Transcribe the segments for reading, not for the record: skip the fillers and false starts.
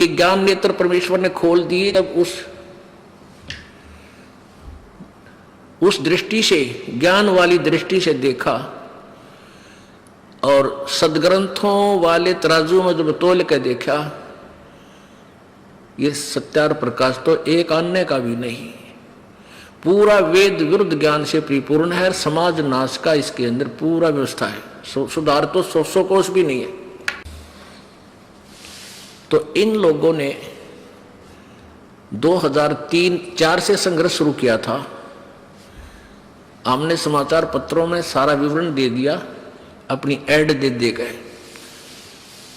ये ज्ञान नेत्र परमेश्वर ने खोल दिए। जब उस दृष्टि से, ज्ञान वाली दृष्टि से देखा और सदग्रंथों वाले तराजू में जब तोल के देखा, ये सत्यार प्रकाश तो एक अन्य का भी नहीं, पूरा वेद विरुद्ध ज्ञान से परिपूर्ण है। समाज नाश का इसके अंदर पूरा व्यवस्था है, सुधार तो 100 कोस भी नहीं है। तो इन लोगों ने 2003-4 से संघर्ष शुरू किया था। हमने समाचार पत्रों में सारा विवरण दे दिया, अपनी ऐड दे गए।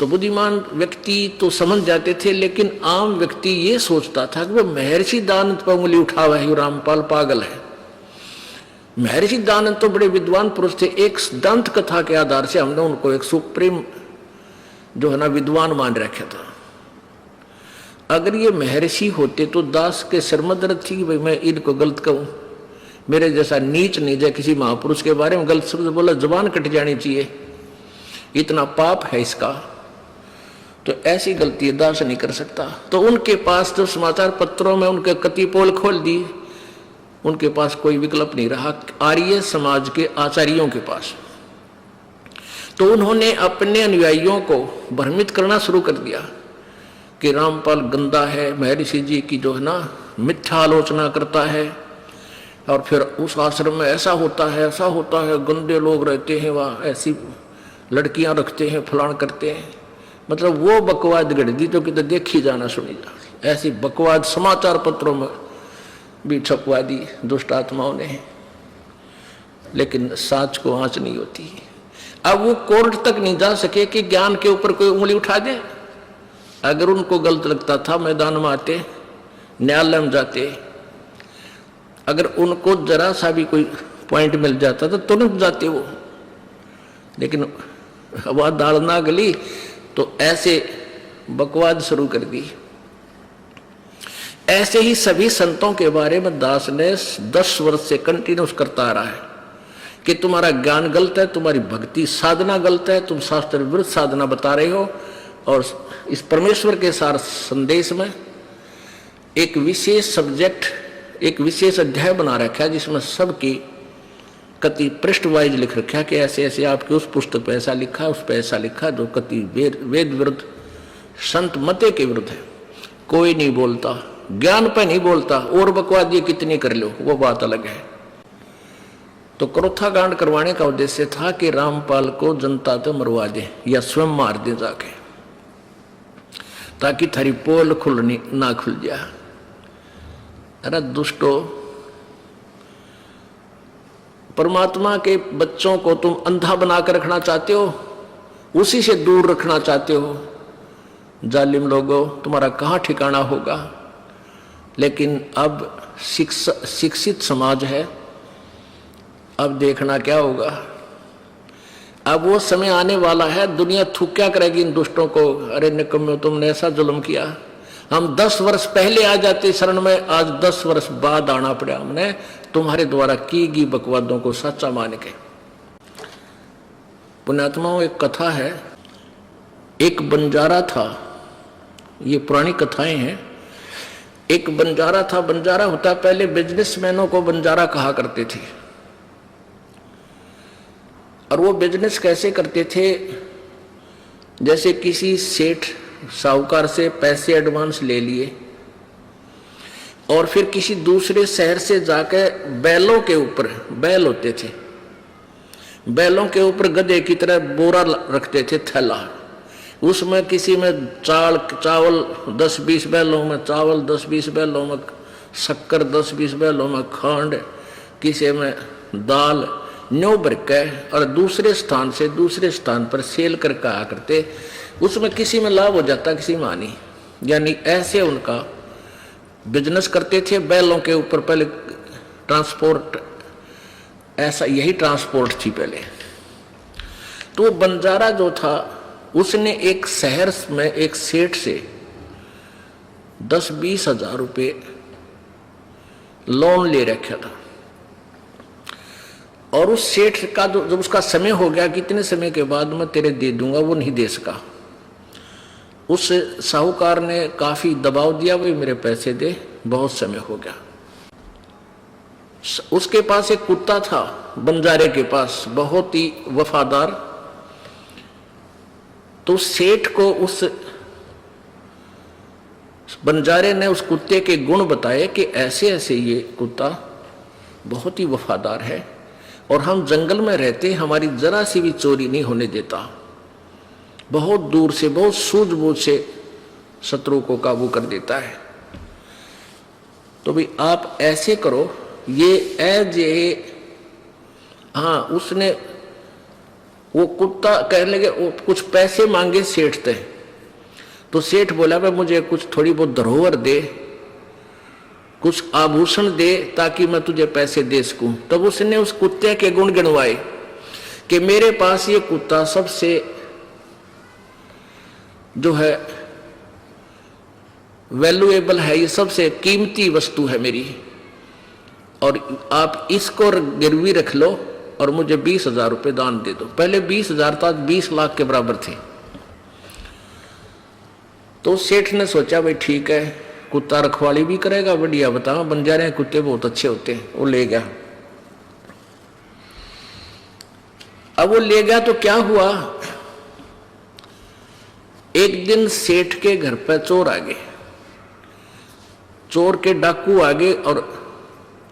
तो बुद्धिमान व्यक्ति तो समझ जाते थे, लेकिन आम व्यक्ति ये सोचता था कि वह महर्षि दानंद पर उंगली उठा हुआ है, रामपाल पागल है। महर्षि दानंद तो बड़े विद्वान पुरुष थे। एक दंत कथा के आधार से हमने उनको एक सुप्रीम जो है ना विद्वान मान रखा था। अगर ये महर्षि होते तो दास के सिर में दर्द थी कि भाई मैं इनको गलत कहूं, मेरे जैसा नीच नहीं जाए किसी महापुरुष के बारे में गलत शब्द बोला, जुबान कट जानी चाहिए, इतना पाप है इसका। तो ऐसी गलती दास नहीं कर सकता। तो उनके पास जो समाचार पत्रों में उनके कति पोल खोल दी, उनके पास कोई विकल्प नहीं रहा आर्य समाज के आचार्यों के पास। तो उन्होंने अपने अनुयायियों को भ्रमित करना शुरू कर दिया कि रामपाल गंदा है, महर्षि जी की जो है ना मिथ्या आलोचना करता है, और फिर उस आश्रम में ऐसा होता है, गंदे लोग रहते हैं, वहाँ ऐसी लड़कियां रखते हैं, फलान करते हैं। मतलब वो बकवाद गढ़ दी जो कि तो देखी जाना सुनी जा, ऐसी बकवाद समाचार पत्रों में भी छपवा दी दुष्ट आत्माओं ने। लेकिन साच को आंच नहीं होती। अब वो कोर्ट तक नहीं जा सके कि ज्ञान के ऊपर कोई उंगली उठा दे। अगर उनको गलत लगता था मैदान में आते, न्यायालय में जाते, अगर उनको जरा सा भी कोई पॉइंट मिल जाता तो तुरंत जाते वो। लेकिन वह दाल ना गली तो ऐसे बकवाद शुरू कर दी। ऐसे ही सभी संतों के बारे में दास ने 10 वर्ष से कंटिन्यूस करता आ रहा है कि तुम्हारा ज्ञान गलत है, तुम्हारी भक्ति साधना गलत है, तुम शास्त्र विरुद्ध साधना बता रहे हो। और इस परमेश्वर के सार संदेश में एक विशेष सब्जेक्ट, एक विशेष अध्याय बना रखा है जिसमें सबकी कति पृष्ठ वाइज लिख रखा है कि ऐसे ऐसे आपके उस पुस्तक पे ऐसा लिखा है, उस पे ऐसा लिखा है, जो कति वेद विरुद्ध, संत मते के विरुद्ध है। कोई नहीं बोलता, ज्ञान पे नहीं बोलता, और बकवाद ये कितनी कर लो वो बात अलग है। तो क्रोथा कांड करवाने का उद्देश्य था कि रामपाल को जनता तो मरवा दे या स्वयं मार दे जाके, ताकि थारी पोल ना खुल जाए। अरे दुष्टो, परमात्मा के बच्चों को तुम अंधा बनाकर रखना चाहते हो, उसी से दूर रखना चाहते हो। जालिम लोगों, तुम्हारा कहाँ ठिकाना होगा। लेकिन अब शिक्षित समाज है, अब देखना क्या होगा। अब वो समय आने वाला है, दुनिया थूक्या करेगी इन दुष्टों को। अरे निकम्मे, तुमने ऐसा जुल्म किया, हम 10 वर्ष पहले आ जाते शरण में, आज 10 वर्ष बाद आना पड़ा हमने तुम्हारे द्वारा की गई बकवादों को सच्चा मान के। पुण्यात्माओं, एक कथा है, एक बंजारा था, ये पुरानी कथाएं हैं। एक बंजारा था, बंजारा होता पहले बिजनेसमैनों को बंजारा कहा करते थे। और वो बिजनेस कैसे करते थे, जैसे किसी सेठ साहूकार से पैसे एडवांस ले लिए और फिर किसी दूसरे शहर से जाकर बैलों के ऊपर, बैल होते थे, बैलों के ऊपर गधे की तरह बोरा रखते थे, थैला, उसमें किसी में चावल 10-20 बैलों में चावल, 10-20 बैलों में शक्कर, 10-20 बैलों में खंड, किसी में दाल, न्यू भर के और दूसरे स्थान से दूसरे स्थान पर सेल कर कहा करते। उसमें किसी में लाभ हो जाता, किसी में हानि। यानी ऐसे उनका बिजनेस करते थे बैलों के ऊपर। पहले ट्रांसपोर्ट, ऐसा यही ट्रांसपोर्ट थी पहले। तो बंजारा जो था, उसने एक शहर में एक सेठ से 10-20 हजार रुपये लोन ले रखा था। और उस सेठ का जब उसका समय हो गया, कितने समय के बाद मैं तेरे दे दूंगा, वो नहीं दे सका। उस साहूकार ने काफी दबाव दिया, भाई मेरे पैसे दे, बहुत समय हो गया। उसके पास एक कुत्ता था बंजारे के पास, बहुत ही वफादार। तो सेठ को उस बंजारे ने उस कुत्ते के गुण बताए कि ऐसे ऐसे ये कुत्ता बहुत ही वफादार है और हम जंगल में रहते, हमारी जरा सी भी चोरी नहीं होने देता, बहुत दूर से बहुत सूझबूझ से शत्रु को काबू कर देता है। तो भाई आप ऐसे करो, ये हाँ, उसने वो कुत्ता कहने लगे, वो कुछ पैसे मांगे सेठ थे। तो सेठ बोला भाई मुझे कुछ थोड़ी बहुत धरोहर दे, कुछ आभूषण दे ताकि मैं तुझे पैसे दे सकूं। तब उसने उस कुत्ते के गुण गिनवाए कि मेरे पास ये कुत्ता सबसे जो है वैल्यूएबल है, ये सबसे कीमती वस्तु है मेरी, और आप इसको गिरवी रख लो और मुझे 20,000 रुपये दान दे दो। पहले 20,000 था, 20 लाख के बराबर थे। तो सेठ ने सोचा भाई ठीक है, कुत्ता रखवाली भी करेगा, बढ़िया, बताओ बंजारे कुत्ते बहुत अच्छे होते हैं। वो ले गया। अब वो ले गया तो क्या हुआ, एक दिन सेठ के घर पर चोर आ गए, चोर के डाकू आ गए और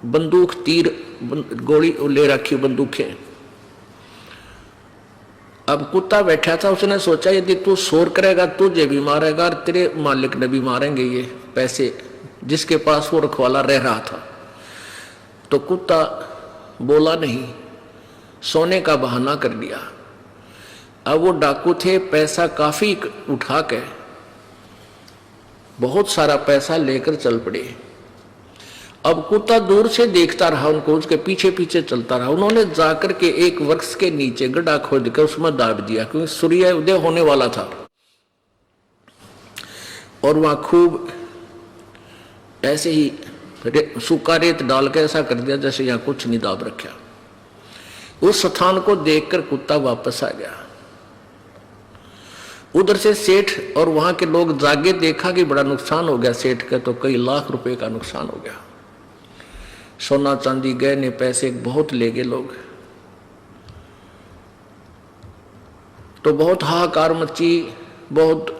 बंदूक, तीर, गोली ले रखी बंदूकें। अब कुत्ता बैठा था, उसने सोचा यदि तू शोर करेगा तुझे भी मारेगा और तेरे मालिक ने भी मारेंगे ये पैसे जिसके पास वो रखवाला रह रहा था। तो कुत्ता बोला नहीं, सोने का बहाना कर दिया। अब वो डाकू थे, पैसा काफी उठा के बहुत सारा पैसा लेकर चल पड़े। अब कुत्ता दूर से देखता रहा उनको, उसके पीछे पीछे चलता रहा। उन्होंने जाकर के एक वृक्ष के नीचे गड्ढा खोद कर उसमें दाब दिया, क्योंकि सूर्य उदय होने वाला था और वहां खूब ऐसे ही सूखा रेत डाल के ऐसा कर दिया जैसे यहां कुछ नहीं दाब रखा। उस स्थान को देखकर कुत्ता वापस आ गया। उधर से सेठ और वहां के लोग जागे, देखा कि बड़ा नुकसान हो गया सेठ का, तो कई लाख रुपए का नुकसान हो गया। सोना चांदी गहने पैसे बहुत ले गए लोग। तो बहुत हाहाकार मची, बहुत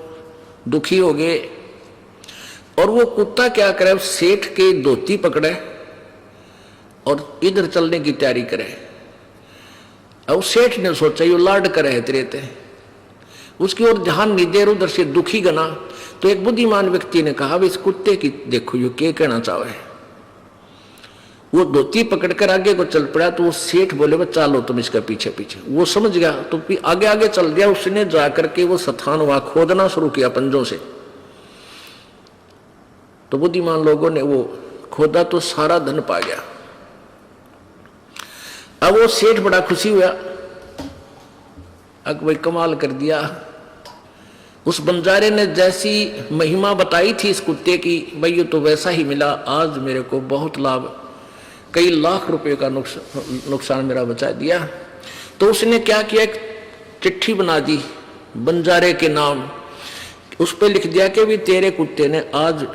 दुखी हो गए। और वो कुत्ता क्या करे, सेठ के धोती पकड़े और इधर चलने की तैयारी करे। अब सेठ ने सोचा ये लाड करे है तेरे ते, उसकी ओर ध्यान नहीं दे, उधर से दुखी गना। तो एक बुद्धिमान व्यक्ति ने कहा इस कुत्ते की देखो ये क्या कहना चाहे। वो धोती पकड़कर आगे को चल पड़ा। तो वो सेठ बोले बस चलो तुम इसका पीछे पीछे। वो समझ गया तो आगे आगे चल दिया। उसने जाकर के वो स्थान वहां खोदना शुरू किया पंजों से। तो बुद्धिमान लोगों ने वो खोदा तो सारा धन पा गया। अब वो सेठ बड़ा खुशी हुआ, अब भाई कमाल कर दिया। उस बंजारे ने जैसी महिमा बताई थी इस कुत्ते की, भाई ये तो वैसा ही मिला। आज मेरे को बहुत लाभ, कई लाख रुपए का नुकसान मेरा बचा दिया। तो उसने क्या किया, एक चिट्ठी बना दी बंजारे के नाम, उस पर लिख दिया कि भी तेरे कुत्ते ने आज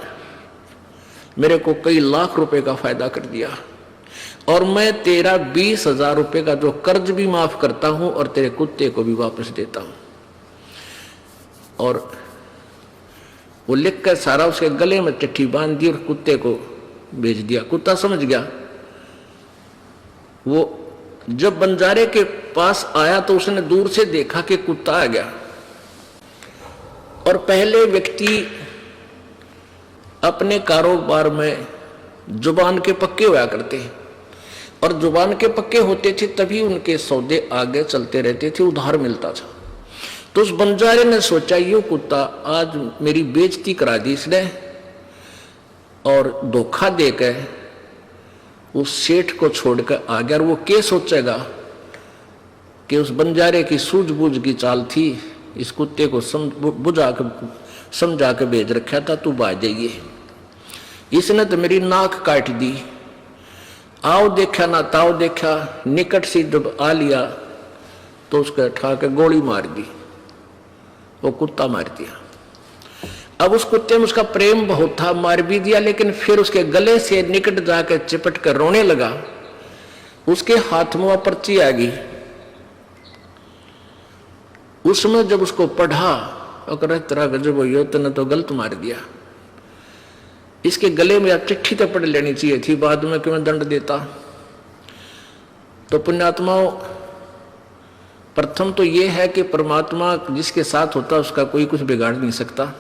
मेरे को कई लाख रुपए का फायदा कर दिया और मैं तेरा 20,000 रुपए का जो कर्ज भी माफ करता हूं और तेरे कुत्ते को भी वापस देता हूं। और वो लिखकर सारा उसके गले में चिट्ठी बांध दी और कुत्ते को भेज दिया। कुत्ता समझ गया। वो जब बंजारे के पास आया तो उसने दूर से देखा कि कुत्ता आ गया। और पहले व्यक्ति अपने कारोबार में जुबान के पक्के हुआ करते हैं और जुबान के पक्के होते थे तभी उनके सौदे आगे चलते रहते थे, उधार मिलता था। तो उस बंजारे ने सोचा ये कुत्ता आज मेरी बेइज्जती करा दी इसने और धोखा देकर उस सेठ को छोड़कर आ गया। और वो क्या सोचेगा कि उस बंजारे की सूझबूझ की चाल थी, इस कुत्ते को समझा के भेज रखा था तू भाग जाइए, इसने तो मेरी नाक काट दी। आओ देखा ना ताओ देखा, निकट से जब आ लिया तो उसके उठा के गोली मार दी, वो कुत्ता मार दिया। अब उस कुत्ते में उसका प्रेम बहुत था, मार भी दिया, लेकिन फिर उसके गले से निकट जाकर चिपट कर रोने लगा। उसके हाथ में वह पर्ची आ गई। उसमें जब उसको पढ़ा और तेरा गजब हो, तने तो गलत मार दिया, इसके गले में आप चिट्ठी तो पढ़ लेनी चाहिए थी, बाद में क्यों दंड देता। तो पुण्यात्माओं, प्रथम तो यह है कि परमात्मा जिसके साथ होता उसका कोई कुछ बिगाड़ नहीं सकता।